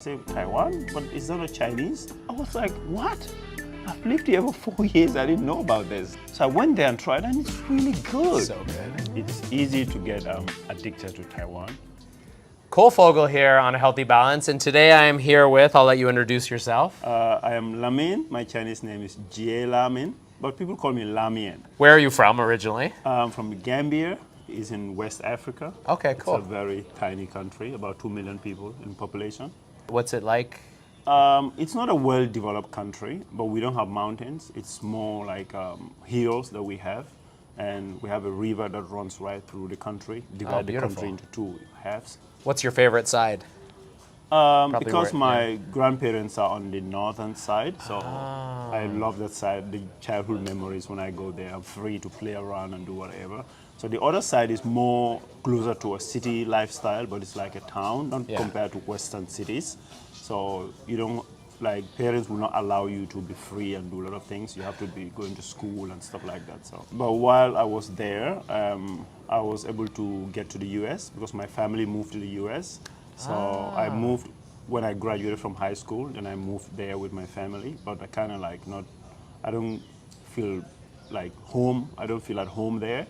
Say Taiwan, but it's not a Chinese. I was like, what? I've lived here for 4 years. I didn't know about this. So I went there and tried, and it's really good. So good. It's easy to get addicted to Taiwan. Cole Fogel here on A Healthy Balance, and today I am here with, I'll let you introduce yourself. I am Lamin. My Chinese name is Jie Lamin, but people call me Lamien. Where are you from originally? From Gambia. It's in West Africa. Okay, cool. It's a very tiny country, about 2 million people in population. What's it like? It's not a well-developed country, but we don't have mountains. It's more like hills that we have. And we have a river that runs right through the country, divide the country into two halves. What's your favorite side? Because my grandparents are on the northern side, so I love that side, the childhood memories when I go there. I'm free to play around and do whatever. So the other side is more closer to a city lifestyle, but it's like a town, not compared to Western cities. So you don't, like, parents will not allow you to be free and do a lot of things. You have to be going to school and stuff like that. So, but while I was there, I was able to get to the US because my family moved to the US. So I moved when I graduated from high school, then I moved there with my family, but I kind of like I don't feel like home, I don't feel at home there.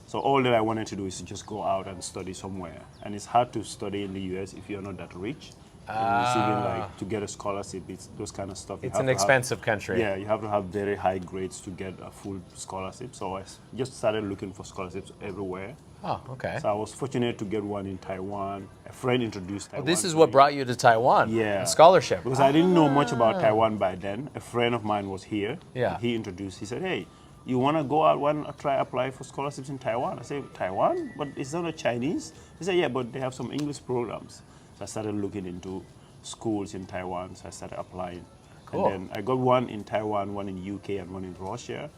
So all that I wanted to do is to just go out and study somewhere. And it's hard to study in the US if you're not that rich. And receiving, like, to get a scholarship, it's those kind of stuff. It's an expensive country. Yeah, you have to have very high grades to get a full scholarship. So I just started looking for scholarships everywhere. Oh, okay. So I was fortunate to get one in Taiwan. A friend introduced Taiwan. This is what brought you to Taiwan? Yeah. A scholarship? Because I didn't know much about Taiwan by then. A friend of mine was here. Yeah. He said, hey, you want to go out and try apply for scholarships in Taiwan? I said, Taiwan? But it's not a Chinese? He said, yeah, but they have some English programs. So I started looking into schools in Taiwan, so I started applying. Cool. And then I got one in Taiwan, one in UK, and one in Russia.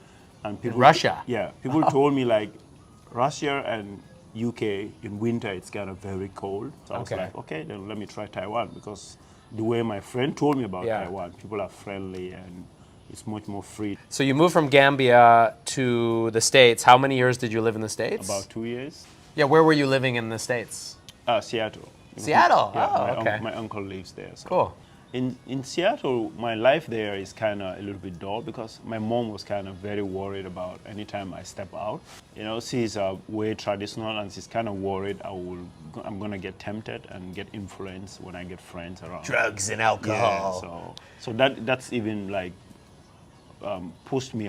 And people, Russia? Yeah. People told me, like, Russia and UK in winter, it's kind of very cold. So I was like, okay, then let me try Taiwan, because the way my friend told me about Taiwan, people are friendly and it's much more free. So you moved from Gambia to the States. How many years did you live in the States? About 2 years. Yeah, where were you living in the States? Seattle. Seattle? Yeah, my uncle lives there. So. Cool. In Seattle, my life there is kind of a little bit dull because my mom was kind of very worried about anytime I step out. You know, she's way traditional and she's kind of worried I'm going to get tempted and get influenced when I get friends around. Drugs and alcohol. Yeah, so that's even like pushed me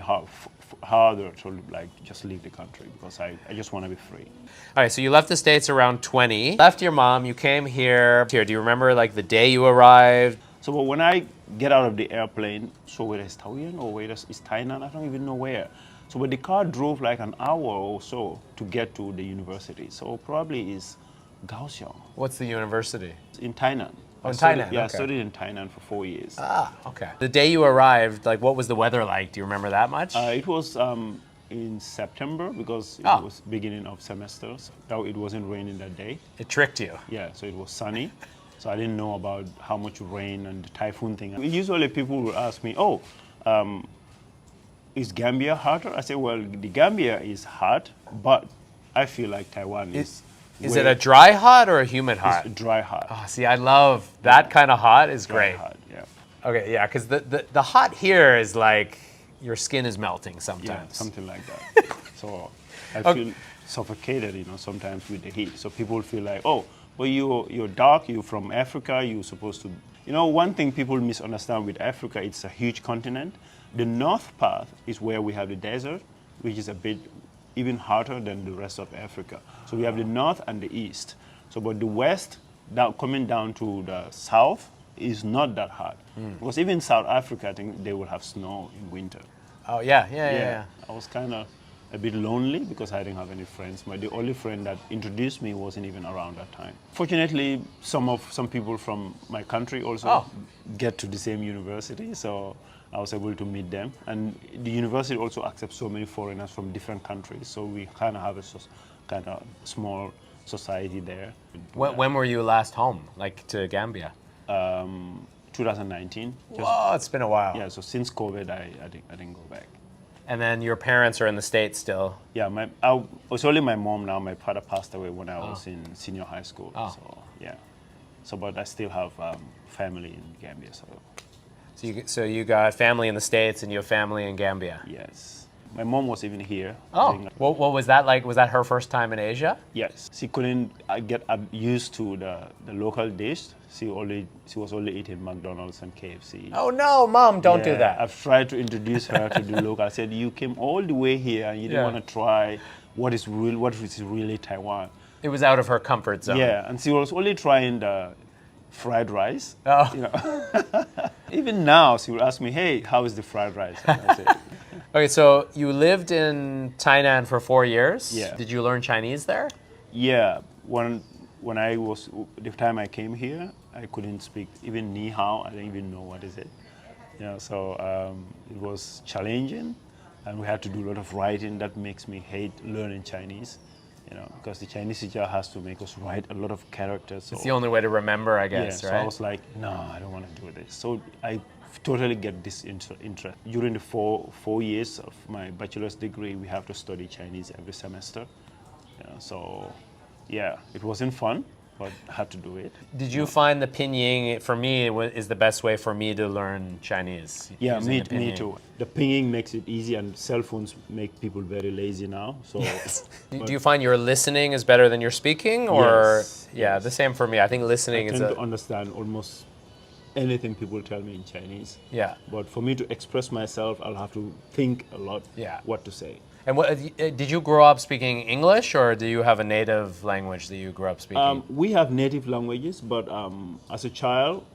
harder to like just leave the country because I just want to be free. All right, so you left the States around 20. Left your mom, you came here. Do you remember like the day you arrived? So but when I get out of the airplane, so whether it's Taoyuan or whether it's Tainan, I don't even know where. So but the car drove like an hour or so to get to the university. So probably is Kaohsiung. What's the university? In Tainan. Oh, in Tainan, Yeah, okay. I studied in Tainan for 4 years. Ah, okay. The day you arrived, like what was the weather like? Do you remember that much? It was in September because it was beginning of semesters. So it wasn't raining that day. It tricked you. Yeah, so it was sunny. So I didn't know about how much rain and the typhoon thing. Usually people will ask me, is Gambia hotter? I say, well, the Gambia is hot, but I feel like Taiwan is. Is it a dry hot or a humid hot? It's dry hot. Oh, see, I love that kind of hot is Dry great. hot, yeah. Okay, yeah, because the hot here is like your skin is melting sometimes. Yeah, something like that. So I feel suffocated, sometimes with the heat. So people feel like, oh, well, you're dark, you're from Africa, you're supposed to. One thing people misunderstand with Africa, it's a huge continent. The north part is where we have the desert, which is a bit even hotter than the rest of Africa. So we have the north and the east. So but the west, coming down to the south, is not that hot. Because even South Africa, I think they will have snow in winter. Oh, yeah. I was kind of a bit lonely because I didn't have any friends. But the only friend that introduced me wasn't even around that time. Fortunately, some people from my country also get to the same university. So I was able to meet them. And the university also accepts so many foreigners from different countries. So we kind of have a kind of small society there. When were you last home, like to Gambia? 2019. Whoa, it's been a while. Yeah, so since COVID, I didn't go back. And then your parents are in the States still? Yeah, it's only my mom now. My father passed away when I was in senior high school. So, yeah. So, but I still have family in Gambia. So you got family in the States and you have family in Gambia. Yes. My mom was even here. Oh, what was that like? Was that her first time in Asia? Yes. She couldn't get used to the local dish. She was only eating McDonald's and KFC. Oh no, Mom, don't do that. I've tried to introduce her to the local. I said, you came all the way here and you didn't want to try what is really Taiwan. It was out of her comfort zone. Yeah, and she was only trying the fried rice. Oh. You know. Even now, she will ask me, hey, how is the fried rice? And I say, Okay, so you lived in Tainan for 4 years. Yeah. Did you learn Chinese there? yeah, when the time I came here, I couldn't speak even ni hao. I didn't even know what is it. You know, so it was challenging, and we had to do a lot of writing. That makes me hate learning Chinese. You know, because the Chinese teacher has to make us write a lot of characters. So, It's the only way to remember, I guess, yeah, right? So I was like, no, I don't want to do this. So I totally get this interest. During the four years of my bachelor's degree, we have to study Chinese every semester. So yeah, it wasn't fun, but I had to do it. Did you find the pinyin, for me, is the best way for me to learn Chinese? Yeah, using me the pinyin? too. The pinging makes it easy, and cell phones make people very lazy now. So, Do you find your listening is better than your speaking, or Yes, yeah, yes. the same for me. I think I listening is tend to understand almost anything people tell me in Chinese. yeah. But for me to express myself, I'll have to think a lot Yeah. what to say. And what did you grow up speaking English, or do you have a native language that you grew up speaking? We have native languages, but as a child,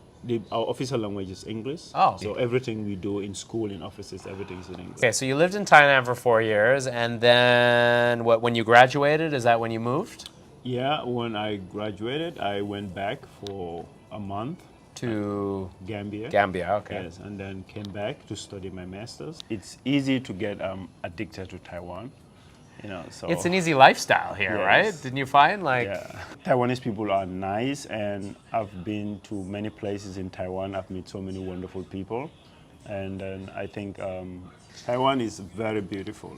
our official language is English. Oh. So everything we do in school, in offices, everything is in English. Okay, so you lived in Thailand for 4 years, and then when you graduated, is that when you moved? Yeah, when I graduated, I went back for a month To Gambia. Gambia, okay. Yes, and then came back to study my master's. It's easy to get addicted to Taiwan, you know. So It's an easy lifestyle here, Yes. right? Didn't you find yeah, Taiwanese people are nice, and I've been to many places in Taiwan. I've met so many wonderful people, and then I think Taiwan is very beautiful.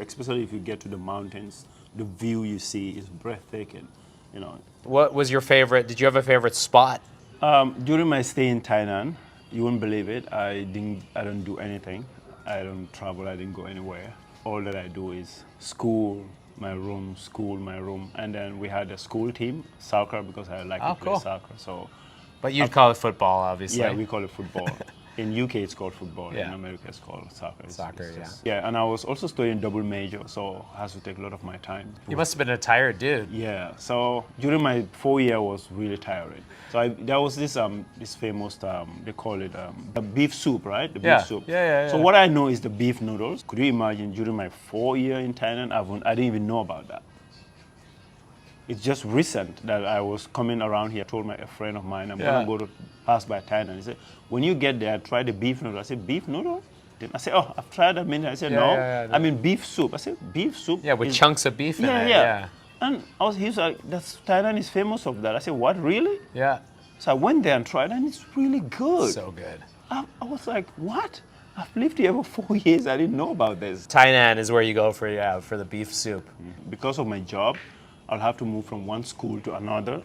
Especially if you get to the mountains, the view you see is breathtaking, you know. What was your favorite? Did you have a favorite spot? During my stay in Thailand, you wouldn't believe it. I don't do anything. I don't travel. I didn't go anywhere. All that I do is school, my room, and then we had a school team, soccer, because I like to play cool. soccer. So But you'd call it football, obviously. yeah, we call it football. In UK, it's called football. Yeah. In America, it's called soccer. Soccer, Yeah, and I was also studying double major, so it has to take a lot of my time. You must have been a tired dude. Yeah, so during my 4 year was really tiring. So there was this famous, they call it the beef soup, right? The beef Yeah. soup. Yeah. So what I know is the beef noodles. Could you imagine during my 4 year in Thailand, I didn't even know about that. It's just recent that I was coming around here. I told a friend of mine, I'm Yeah. going to pass by Thailand. He said, when you get there, try the beef noodle. I said, beef noodle? I said, oh, I've tried that many. I said, no. Yeah. I mean, beef soup. I said, beef soup? Yeah, with is- chunks of beef in it. Yeah. And he was like, Thailand is famous of that. I said, what, really? Yeah. So I went there and tried, and it's really good. So good. I was like, what? I've lived here for 4 years. I didn't know about this. Tainan is where you go for the beef soup. Because of my job, I'll have to move from one school to another.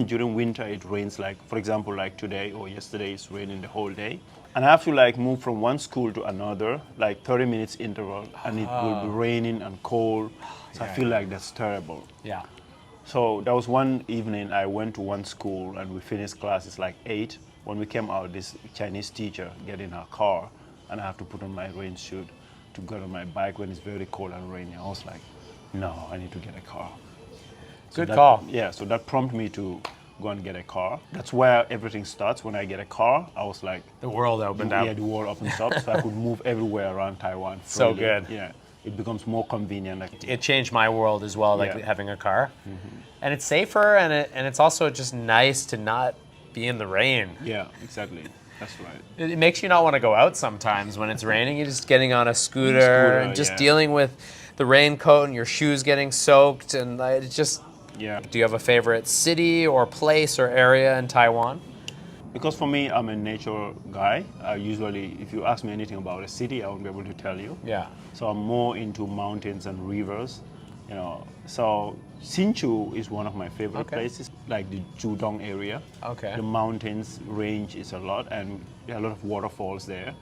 During winter, it rains, like, for example, like today or yesterday, it's raining the whole day. And I have to move from one school to another, like 30 minutes interval, and it will be raining and cold. So I feel like that's terrible. Yeah. So there was one evening I went to one school and we finished classes like 8. When we came out, this Chinese teacher get in her car and I have to put on my rain suit to get on my bike when it's very cold and rainy. I was like, no, I need to get a car. Good call. Yeah, so that prompted me to go and get a car. That's where everything starts. When I get a car, I was like, The world opened yeah, up. the world opens up, so I could move everywhere around Taiwan. So freely. good. Yeah, it becomes more convenient. It changed my world as well, like Yeah. having a car. And it's safer, and it's also just nice to not be in the rain. Yeah, exactly. That's right. It makes you not want to go out sometimes when it's raining. You're just getting on a scooter and just yeah. dealing with the raincoat and your shoes getting soaked, and it's just. Yeah. Do you have a favorite city or place or area in Taiwan? Because for me, I'm a nature guy. Usually, if you ask me anything about a city, I won't be able to tell you. Yeah. So I'm more into mountains and rivers. So Sinchu is one of my favorite places, like the Judong area. Okay. The mountains range is a lot, and there are a lot of waterfalls there.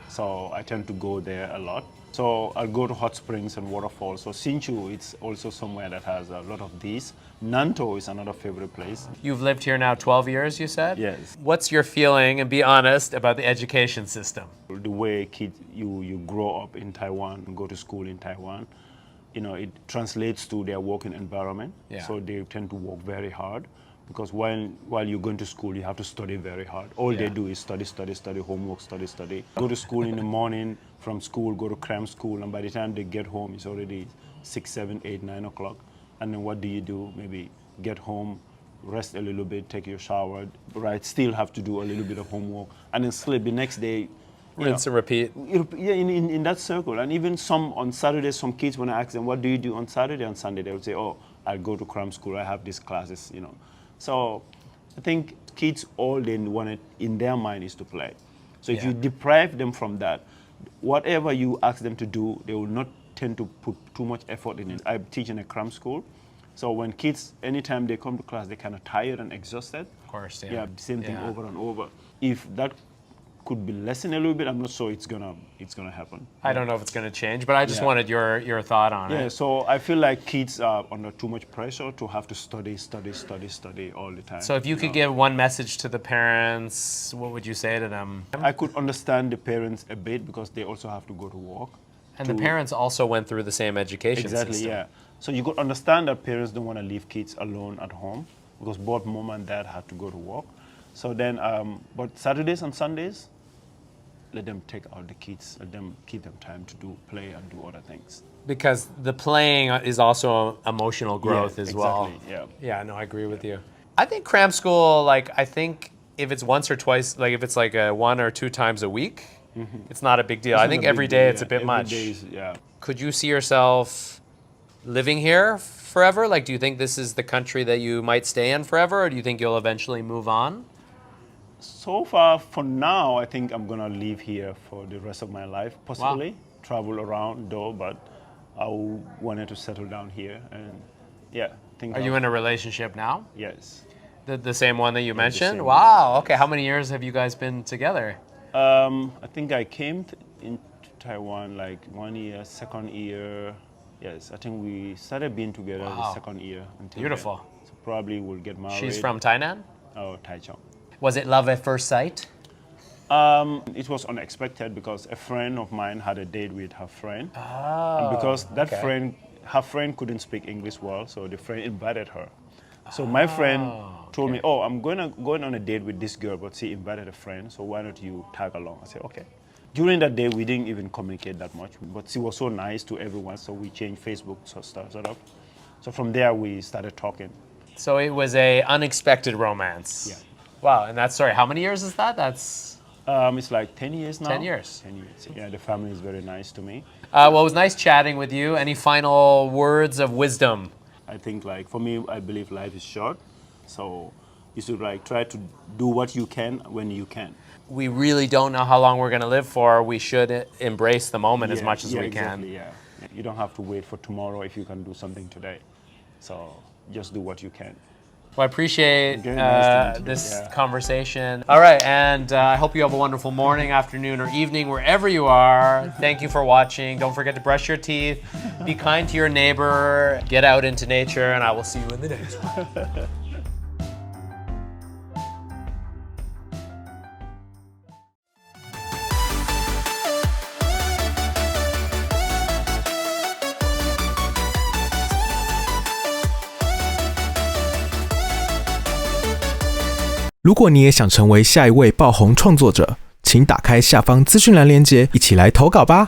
So I tend to go there a lot. So I'll go to hot springs and waterfalls. So Sinchu, it's also somewhere that has a lot of these. Nanto is another favorite place. You've lived here now 12 years, you said? Yes. What's your feeling, and be honest, about the education system? The way kids, you grow up in Taiwan and go to school in Taiwan, it translates to their working environment. Yeah. So they tend to work very hard, because while you're going to school, you have to study very hard. All they do is study, homework, study. Go to school in the morning, from school, go to cram school, and by the time they get home, it's already 6, 7, 8, 9 o'clock. And then what do? Maybe get home, rest a little bit, take your shower, right? Still have to do a little bit of homework, and then sleep. The next day, Rinse and repeat. Yeah, in that circle. And even on Saturdays, some kids, when I ask them, what do you do on Saturday and Sunday, they would say, oh, I'll go to cram school, I have these classes, So I think kids, all they want in their mind is to play. So if you deprive them from that, whatever you ask them to do, they will not tend to put too much effort in it. I teach in a cram school. So when kids, anytime they come to class, they're kind of tired and exhausted. Of course, yeah. Yeah, same thing over and over. If that could be lessened a little bit, I'm not sure it's gonna happen. I don't know if it's going to change, but I just wanted your thought on it. Yeah, so I feel like kids are under too much pressure to have to study all the time. So if you could give one message to the parents, what would you say to them? I could understand the parents a bit, because they also have to go to work. And the parents also went through the same education system. Exactly, yeah. So you could understand that parents don't want to leave kids alone at home, because both mom and dad had to go to work. So then, but Saturdays and Sundays, let them take out the kids, let them give them time to play and do other things. Because the playing is also emotional growth as well. Exactly, Yeah, no, I agree with you. I think cram school, I think if it's once or twice, if it's 1 or 2 times a week, it's not a big deal. I think every day it's a bit much. Could you see yourself living here forever? Do you think this is the country that you might stay in forever, or do you think you'll eventually move on? So far, for now, I think I'm gonna live here for the rest of my life, possibly. Wow. Travel around though, but I wanted to settle down here, and Are you in a relationship now? Yes. The same one that you mentioned? same Wow, okay. How many years have you guys been together? I think I came into Taiwan 1 year, second year. Yes, I think we started being together the second year. Beautiful. So probably we'll get married. She's from Tainan? Oh, Taichung. Was it love at first sight? It was unexpected, because a friend of mine had a date with her friend. Oh, And because her friend couldn't speak English well, so the friend invited her. So my friend told me, oh, I'm going on a date with this girl, but she invited a friend, so why don't you tag along? I said, okay. During that day, we didn't even communicate that much, but she was so nice to everyone, so we changed Facebook stuff. So from there, we started talking. So it was a unexpected romance. Yeah. Wow, and how many years is that? That's it's 10 years now. 10 years. 10 years. Yeah, the family is very nice to me. Well, it was nice chatting with you. Any final words of wisdom? I think for me, I believe life is short, so you should try to do what you can when you can. We really don't know how long we're going to live for. We should embrace the moment as much as we can. Yeah. You don't have to wait for tomorrow if you can do something today. So just do what you can. Well, I appreciate this Yeah. conversation. All right, and I hope you have a wonderful morning, afternoon, or evening, wherever you are. Thank you for watching. Don't forget to brush your teeth. Be kind to your neighbor. Get out into nature, and I will see you in the next one.如果你也想成为下一位爆红创作者，请打开下方资讯栏连结，一起来投稿吧。